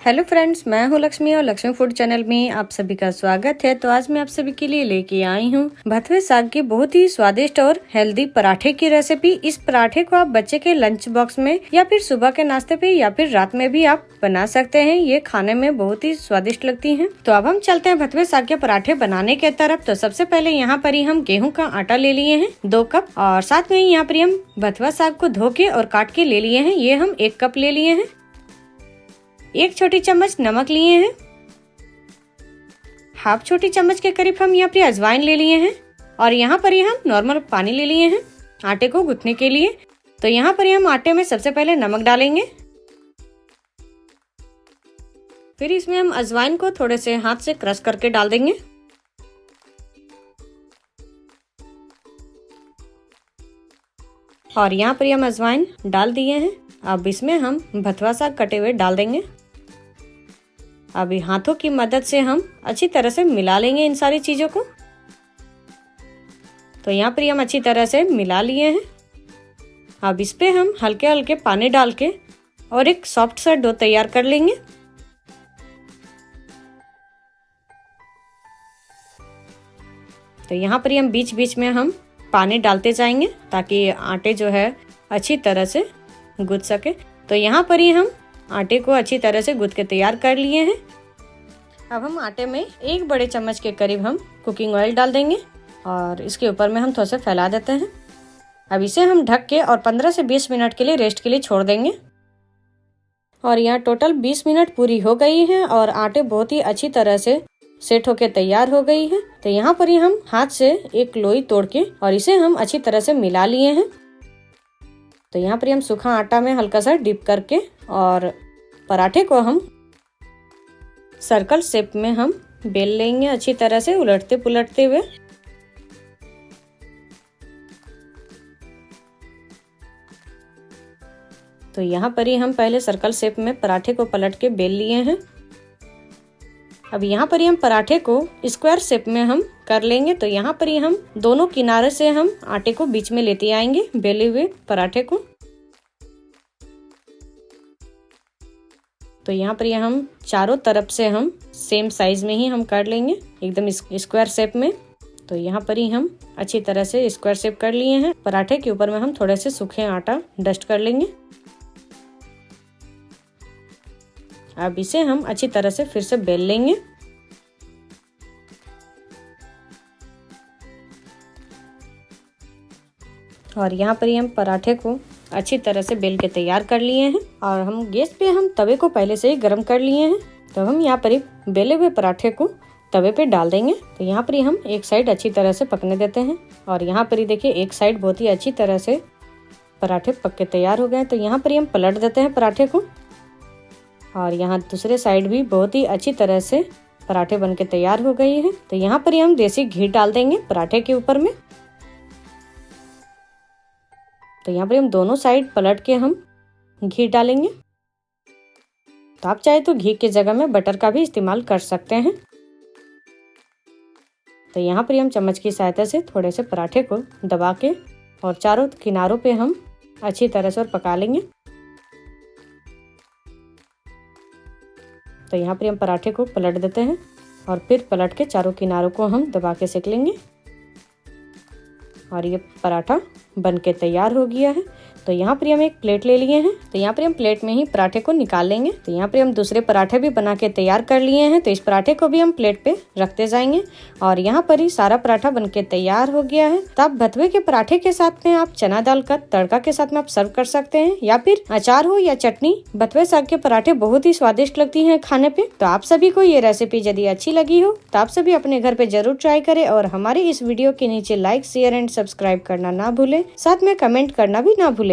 Hello friends, मैं हूँ लक्ष्मी और लक्ष्मी फूड चैनल में आप सभी का स्वागत है। तो आज मैं आप सभी के लिए लेके आई हूँ भथवे साग की बहुत ही स्वादिष्ट और हेल्दी पराठे की रेसिपी। इस पराठे को आप बच्चे के लंच बॉक्स में या फिर सुबह के नाश्ते पे या फिर रात में भी आप बना सकते हैं। ये खाने में बहुत ही स्वादिष्ट लगती हैं। तो अब हम चलते हैं भथवे साग के पराठे बनाने के तरफ। तो सबसे पहले यहाँ पर ही हम गेहूँ का आटा ले लिए हैं 2 कप, और साथ में ही यहाँ पर हम भथवा साग को धो के और काट के ले लिए हैं। ये हम 1 कप ले लिए हैं। 1 छोटी चम्मच नमक लिए हैं। हाफ छोटी चम्मच के करीब हम यहाँ पर अजवाइन ले लिए हैं, और यहाँ पर ही हम नॉर्मल पानी ले लिए हैं आटे को गूंथने के लिए। तो यहाँ पर हम आटे में सबसे पहले नमक डालेंगे, फिर इसमें हम अजवाइन को थोड़े से हाथ से क्रश करके डाल देंगे। और यहाँ पर हम अजवाइन डाल दिए हैं। अब इसमें हम भथवा साग कटे हुए डाल देंगे। अभी हाथों की मदद से हम अच्छी तरह से मिला लेंगे इन सारी चीजों को। तो यहाँ पर हम अच्छी तरह से मिला लिए हैं। अब इस पे हम हल्के हल्के पानी डाल के और एक सॉफ्ट सा डो तैयार कर लेंगे। तो यहाँ पर हम बीच बीच में हम पानी डालते जाएंगे ताकि आटे जो है अच्छी तरह से गूंथ सके। तो यहाँ पर ही हम आटे को अच्छी तरह से गूंथ के तैयार कर लिए हैं। अब हम आटे में 1 बड़े चम्मच के करीब हम कुकिंग ऑयल डाल देंगे और इसके ऊपर में हम थोड़ा सा फैला देते हैं। अब इसे हम ढक के और 15 से 20 मिनट के लिए रेस्ट के लिए छोड़ देंगे। और यहाँ टोटल 20 मिनट पूरी हो गई है और आटे बहुत ही अच्छी तरह से सेट होके तैयार हो गई है। तो यहाँ पर ही हम हाथ से एक लोई तोड़ के और इसे हम अच्छी तरह से मिला लिए हैं। तो यहाँ पर हम सूखा आटा में हल्का सा डिप करके और पराठे को हम सर्कल शेप में हम बेल लेंगे अच्छी तरह से उलटते पुलटते हुए। तो यहाँ पर ही हम पहले सर्कल शेप में पराठे को पलट के बेल लिए हैं। अब यहाँ पर ही हम पराठे को स्क्वायर शेप में हम कर लेंगे। तो यहाँ पर ही हम दोनों किनारे से हम आटे को बीच में लेते आएंगे बेले हुए पराठे को। तो यहाँ पर ही हम चारों तरफ से हम सेम साइज में ही हम कर लेंगे एकदम स्क्वायर शेप में। तो यहाँ पर ही हम अच्छी तरह से स्क्वायर शेप कर लिए हैं। पराठे के ऊपर में हम थोड़े से सूखे आटा डस्ट कर लेंगे। अब इसे हम अच्छी तरह से फिर से बेल लेंगे। और यहाँ पर ही हम पराठे को अच्छी तरह से बेल के तैयार कर लिए हैं। और हम गैस पे हम तवे को पहले से ही गर्म कर लिए हैं। तो हम यहाँ पर ही बेले हुए पराठे को तवे पे डाल देंगे। तो यहाँ पर ही हम एक साइड अच्छी तरह से पकने देते हैं। और यहाँ पर ही देखिए एक साइड बहुत ही अच्छी तरह से पराठे पक के तैयार हो गए। तो यहाँ पर ही हम पलट देते हैं पराठे को, और यहाँ दूसरे साइड भी बहुत ही अच्छी तरह से पराठे बन के तैयार हो गई है। तो यहाँ पर ही हम देसी घी डाल देंगे पराठे के ऊपर में। तो यहाँ पर हम दोनों साइड पलट के हम घी डालेंगे। तो आप चाहे तो घी की जगह में बटर का भी इस्तेमाल कर सकते हैं। तो यहाँ पर हम चम्मच की सहायता से थोड़े से पराठे को दबा के और चारों किनारों पे हम अच्छी तरह से और पका लेंगे। तो यहाँ पर हम पराठे को पलट देते हैं और फिर पलट के चारों किनारों को हम दबा के सेक लेंगे। और ये पराठा बन के तैयार हो गया है। तो यहाँ पर हम एक प्लेट ले लिए हैं। तो यहाँ पर हम प्लेट में ही पराठे को निकाल लेंगे। तो यहाँ पर हम दूसरे पराठे भी बना के तैयार कर लिए हैं। तो इस पराठे को भी हम प्लेट पे रखते जाएंगे। और यहाँ पर ही सारा पराठा बन के तैयार हो गया है। तो आप भथवे के पराठे के साथ में आप चना दाल का तड़का के साथ में आप सर्व कर सकते हैं, या फिर अचार हो या चटनी। भथवे साग के पराठे बहुत ही स्वादिष्ट लगती है खाने पे। तो आप सभी को ये रेसिपी यदि अच्छी लगी हो तो आप सभी अपने घर पे जरूर ट्राई करें। और हमारे इस वीडियो के नीचे लाइक, शेयर एंड सब्सक्राइब करना ना भूलें, साथ में कमेंट करना भी ना भूलें।